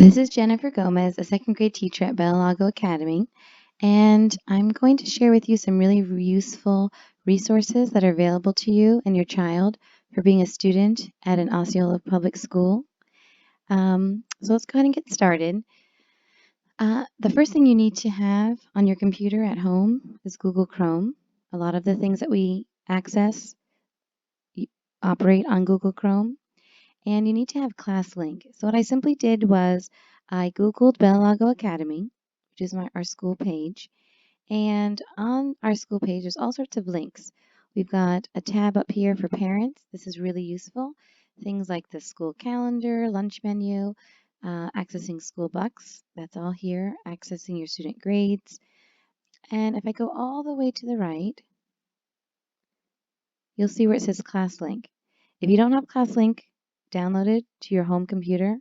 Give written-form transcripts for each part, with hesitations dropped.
This is Jennifer Gomez, a second grade teacher at Bellalago Academy, and I'm going to share with you some really useful resources that are available to you and your child for being a student at an Osceola public school. So let's go ahead and get started. The first thing you need to have on your computer at home is Google Chrome. A lot of the things that we access operate on Google Chrome. And you need to have ClassLink. So what I simply did was I Googled Bellalago Academy, which is our school page. And on our school page, there's all sorts of links. We've got a tab up here for parents. This is really useful. Things like the school calendar, lunch menu, accessing school bucks. That's all here. Accessing your student grades. And if I go all the way to the right, you'll see where it says ClassLink. If you don't have ClassLink downloaded to your home computer,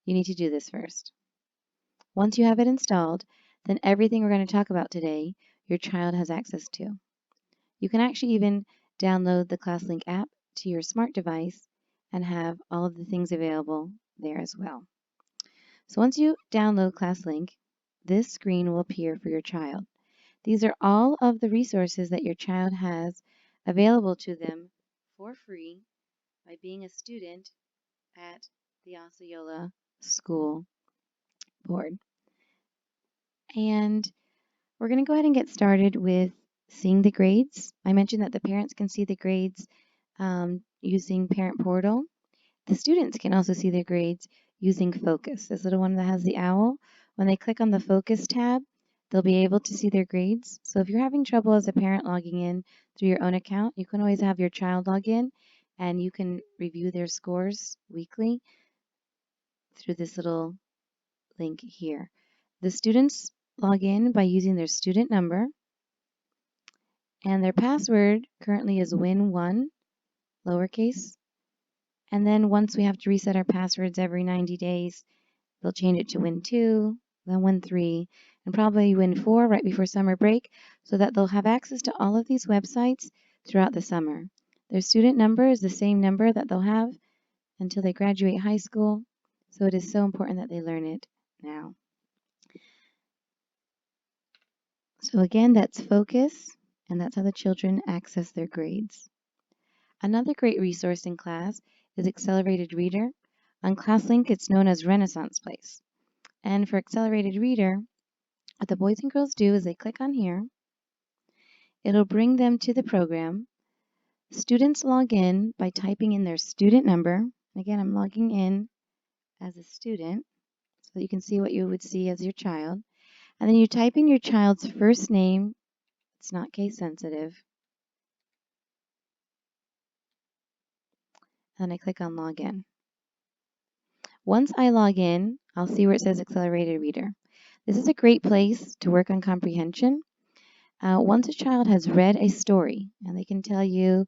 you need to do this first. Once you have it installed, then everything we're going to talk about today, your child has access to. You can actually even download the ClassLink app to your smart device and have all of the things available there as well. So once you download ClassLink, this screen will appear for your child. These are all of the resources that your child has available to them for free by being a student at the Osceola School Board. And we're going to go ahead and get started with seeing the grades. I mentioned that the parents can see the grades using Parent Portal. The students can also see their grades using Focus. This little one that has the owl, when they click on the Focus tab, they'll be able to see their grades. So if you're having trouble as a parent logging in through your own account, you can always have your child log in and you can review their scores weekly through this little link here. The students log in by using their student number, and their password currently is win1, lowercase. And then once we have to reset our passwords every 90 days, they'll change it to win2, then win3, and probably win4 right before summer break, so that they'll have access to all of these websites throughout the summer. Their student number is the same number that they'll have until they graduate high school, so it is so important that they learn it now. So again, that's Focus, and that's how the children access their grades. Another great resource in class is Accelerated Reader. On ClassLink, it's known as Renaissance Place. And for Accelerated Reader, what the boys and girls do is they click on here. It'll bring them to the program. Students log in by typing in their student number. Again, I'm logging in as a student so that you can see what you would see as your child. And then you type in your child's first name. It's not case sensitive. And I click on Login. Once I log in, I'll see where it says Accelerated Reader. This is a great place to work on comprehension. Once a child has read a story, and they can tell you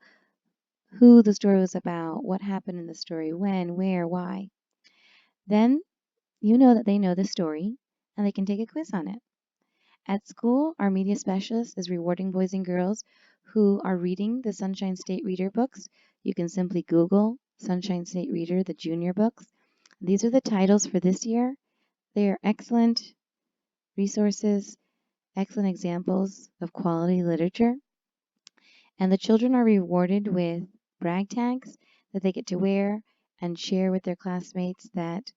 who the story was about, what happened in the story, when, where, why, then you know that they know the story, and they can take a quiz on it. At school, our media specialist is rewarding boys and girls who are reading the Sunshine State Reader books. You can simply Google Sunshine State Reader, the junior books. These are the titles for this year. They are excellent resources, excellent examples of quality literature. And the children are rewarded with brag tags that they get to wear and share with their classmates that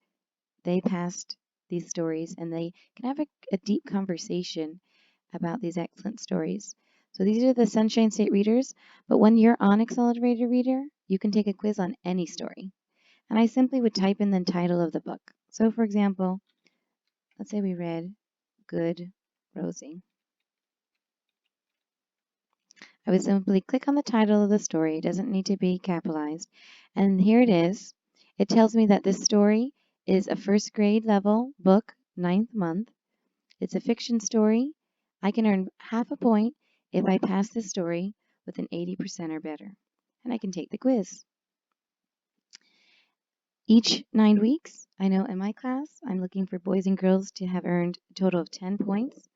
they passed these stories, and they can have a deep conversation about these excellent stories. So these are the Sunshine State Readers, but when you're on Accelerated Reader, you can take a quiz on any story. And I simply would type in the title of the book. So for example, let's say we read Good Rosie. I would simply click on the title of the story. It doesn't need to be capitalized. And here it is. It tells me that this story is a first grade level book, 9th month. It's a fiction story. I can earn half a point if I pass this story with an 80% or better. And I can take the quiz. Each 9 weeks, I know in my class, I'm looking for boys and girls to have earned a total of 10 points,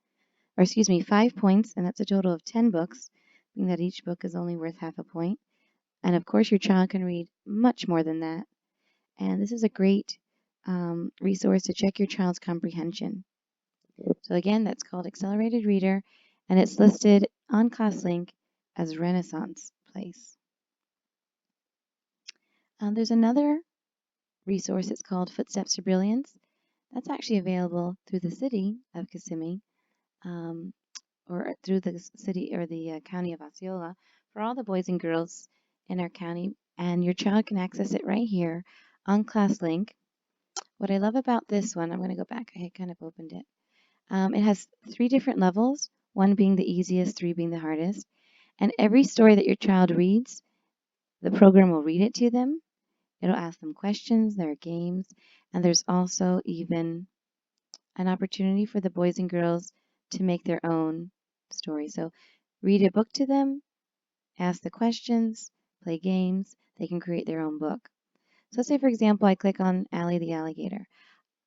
or excuse me, 5 points, and that's a total of 10 books, meaning that each book is only worth half a point. And of course, your child can read much more than that. And this is a great resource to check your child's comprehension. So again, that's called Accelerated Reader, and it's listed on ClassLink as Renaissance Place. There's another resource. It's called Footsteps to Brilliance. That's actually available through the city of Kissimmee, or through the city or the county of Osceola for all the boys and girls in our county. And your child can access it right here on ClassLink. What I love about this one, I'm going to go back. I had kind of opened it. It has 3 different levels, 1 being the easiest, 3 being the hardest. And every story that your child reads, the program will read it to them. It'll ask them questions, there are games, and there's also even an opportunity for the boys and girls to make their own story. So read a book to them, ask the questions, play games, they can create their own book. So say, for example, I click on Allie the Alligator.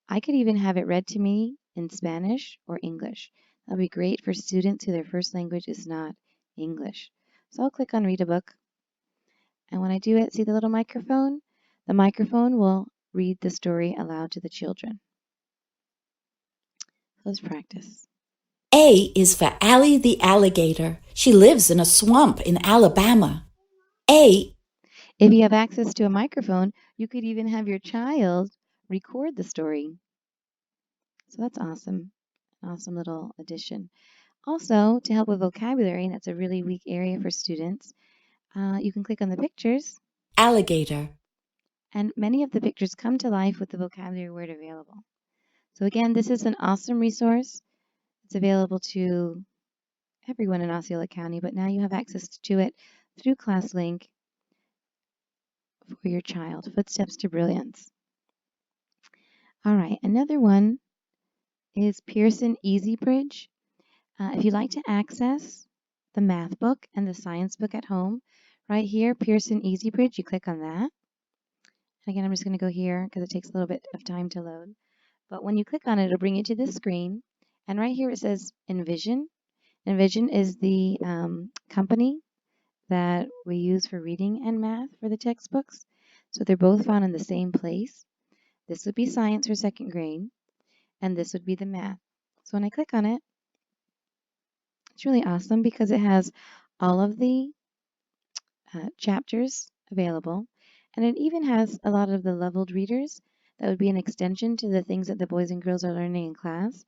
I could even have it read to me in Spanish or English. That'll be great for students who their first language is not English. So I'll click on Read a Book. And when I do it, see the little microphone? The microphone will read the story aloud to the children. Let's practice. A is for Allie the Alligator. She lives in a swamp in Alabama. A. If you have access to a microphone, you could even have your child record the story. So that's awesome. An awesome little addition. Also, to help with vocabulary, and that's a really weak area for students, you can click on the pictures. Alligator. And many of the pictures come to life with the vocabulary word available. So again, this is an awesome resource. It's available to everyone in Osceola County, but now you have access to it through ClassLink for your child. Footsteps to Brilliance. All right, another one is Pearson EasyBridge. If you'd like to access the math book and the science book at home, right here, Pearson EasyBridge, you click on that. And again, I'm just going to go here because it takes a little bit of time to load. But when you click on it, it'll bring you to this screen. And right here it says Envision. Envision is the company that we use for reading and math for the textbooks. So they're both found in the same place. This would be science for 2nd grade, and this would be the math. So when I click on it, it's really awesome because it has all of the chapters available, and it even has a lot of the leveled readers that would be an extension to the things that the boys and girls are learning in class.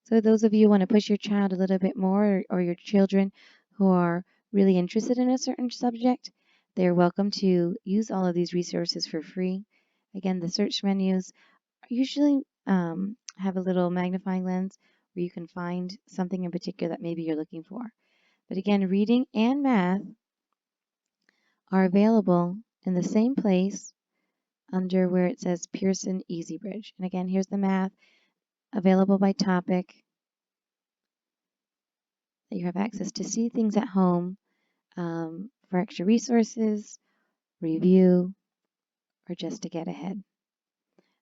So those of you who want to push your child a little bit more, or your children who are really interested in a certain subject, they're welcome to use all of these resources for free. Again, the search menus usually have a little magnifying lens where you can find something in particular that maybe you're looking for. But again, reading and math are available in the same place under where it says Pearson EasyBridge. And again, here's the math available by topic that you have access to see things at home for extra resources, review, or just to get ahead.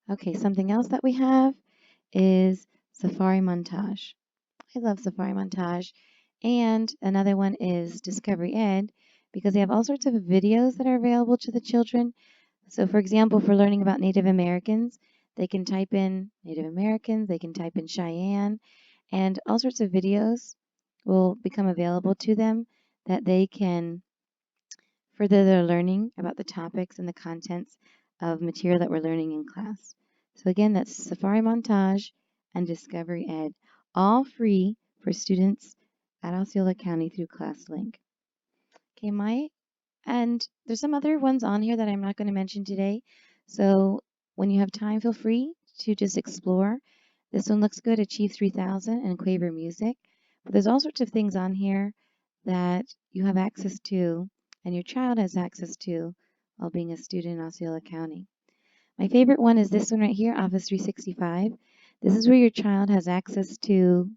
Okay, something else that we have is Safari Montage. I love Safari Montage. And another one is Discovery Ed because they have all sorts of videos that are available to the children. So for example, for learning about Native Americans, they can type in Native Americans, they can type in Cheyenne, and all sorts of videos will become available to them that they can further their learning about the topics and the contents of material that we're learning in class. So again, that's Safari Montage and Discovery Ed, all free for students at Osceola County through ClassLink. Okay, and there's some other ones on here that I'm not going to mention today. So when you have time, feel free to just explore. This one looks good, Achieve 3000 and Quaver Music. But there's all sorts of things on here that you have access to and your child has access to while being a student in Osceola County. My favorite one is this one right here, Office 365. This is where your child has access to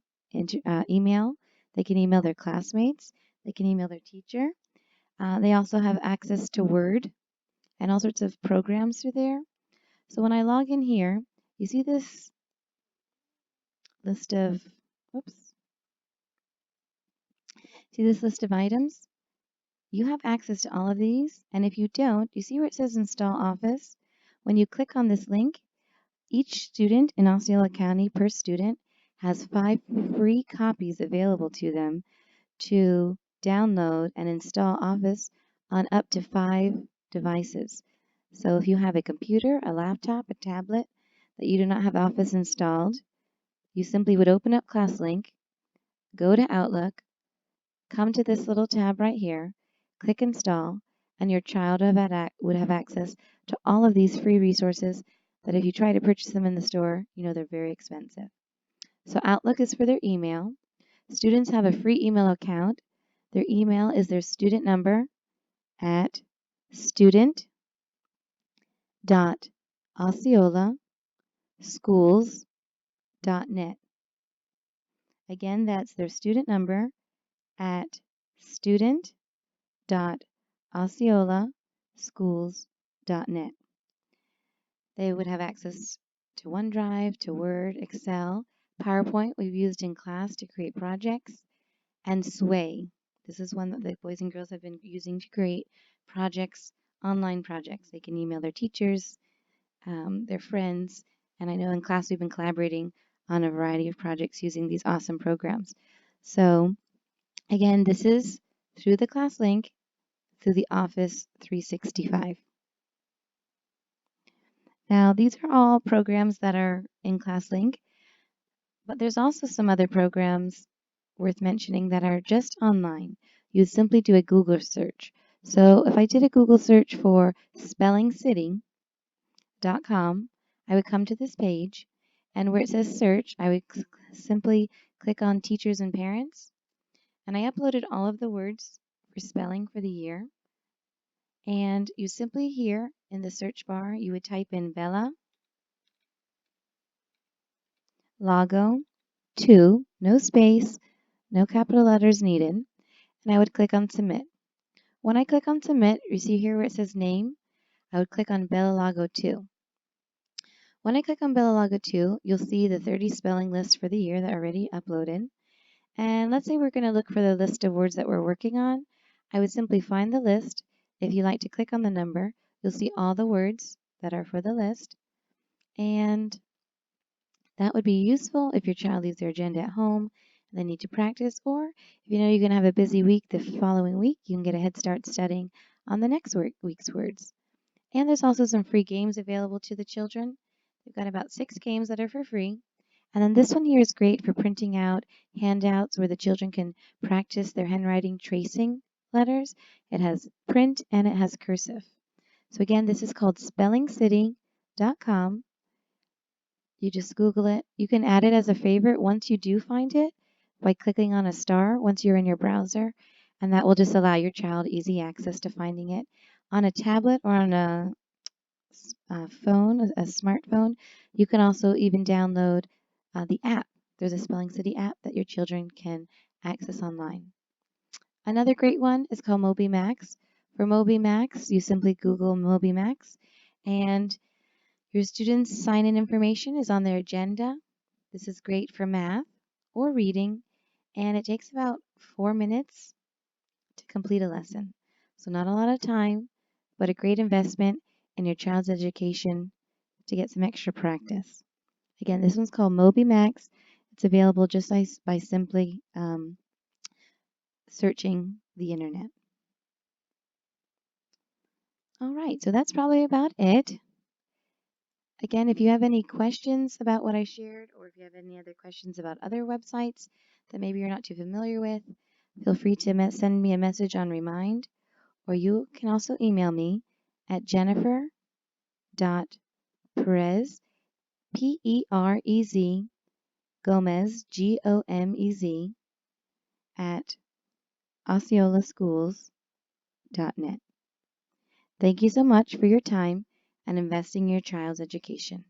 email. They can email their classmates. They can email their teacher. They also have access to Word and all sorts of programs through there. So when I log in here, you see this list of, see this list of items? You have access to all of these, and if you don't, you see where it says Install Office? When you click on this link, Each student in Osceola County per student has 5 free copies available to them to download and install Office on up to 5 devices. So if you have a computer, a laptop, a tablet that you do not have Office installed, you simply would open up ClassLink, go to Outlook, come to this little tab right here, click Install, and your child would have access to all of these free resources that if you try to purchase them in the store, you know they're very expensive. So Outlook is for their email. Students have a free email account. Their email is their student number at student.osceolaschools.net. Again, that's their student number at student.osceolaschools.net. They would have access to OneDrive, to Word, Excel, PowerPoint we've used in class to create projects, and Sway. This is one that the boys and girls have been using to create projects, online projects. They can email their teachers, their friends, and I know in class we've been collaborating on a variety of projects using these awesome programs. So again, this is through the ClassLink, through the Office 365. Now, these are all programs that are in ClassLink, but there's also some other programs worth mentioning that are just online. You simply do a Google search. So if I did a Google search for spellingcity.com, I would come to this page, and where it says search, I would simply click on teachers and parents, and I uploaded all of the words for spelling for the year. And you simply here in the search bar, you would type in Bella Lago 2, no space, no capital letters needed, and I would click on submit. When I click on submit, you see here where it says name, I would click on Bella Lago 2. When I click on Bella Lago 2, you'll see the 30 spelling lists for the year that are already uploaded. And let's say we're going to look for the list of words that we're working on. I would simply find the list. If you like to click on the number, you'll see all the words that are for the list. And that would be useful if your child leaves their agenda at home and they need to practice, or if you know you're going to have a busy week the following week, you can get a head start studying on the next week's words. And there's also some free games available to the children. We've got about 6 games that are for free. And then this one here is great for printing out handouts where the children can practice their handwriting tracing letters. It has print and it has cursive. So again, this is called spellingcity.com. You just Google it. You can add it as a favorite once you do find it by clicking on a star once you're in your browser, and that will just allow your child easy access to finding it on a tablet or on a phone, a smartphone. You can also even download the app. There's a Spelling City app that your children can access online. Another great one is called MobyMax. For MobyMax, you simply Google MobyMax, and your students' sign-in information is on their agenda. This is great for math or reading, and it takes about 4 minutes to complete a lesson. So not a lot of time, but a great investment in your child's education to get some extra practice. Again, this one's called MobyMax. It's available just by simply searching the internet. All right, so that's probably about it. Again, if you have any questions about what I shared, or if you have any other questions about other websites that maybe you're not too familiar with, feel free to send me a message on Remind, or you can also email me at jennifer.perez, P-E-R-E-Z, Gomez, G-O-M-E-Z, at osceolaschools.net. Thank you so much for your time and investing in your child's education.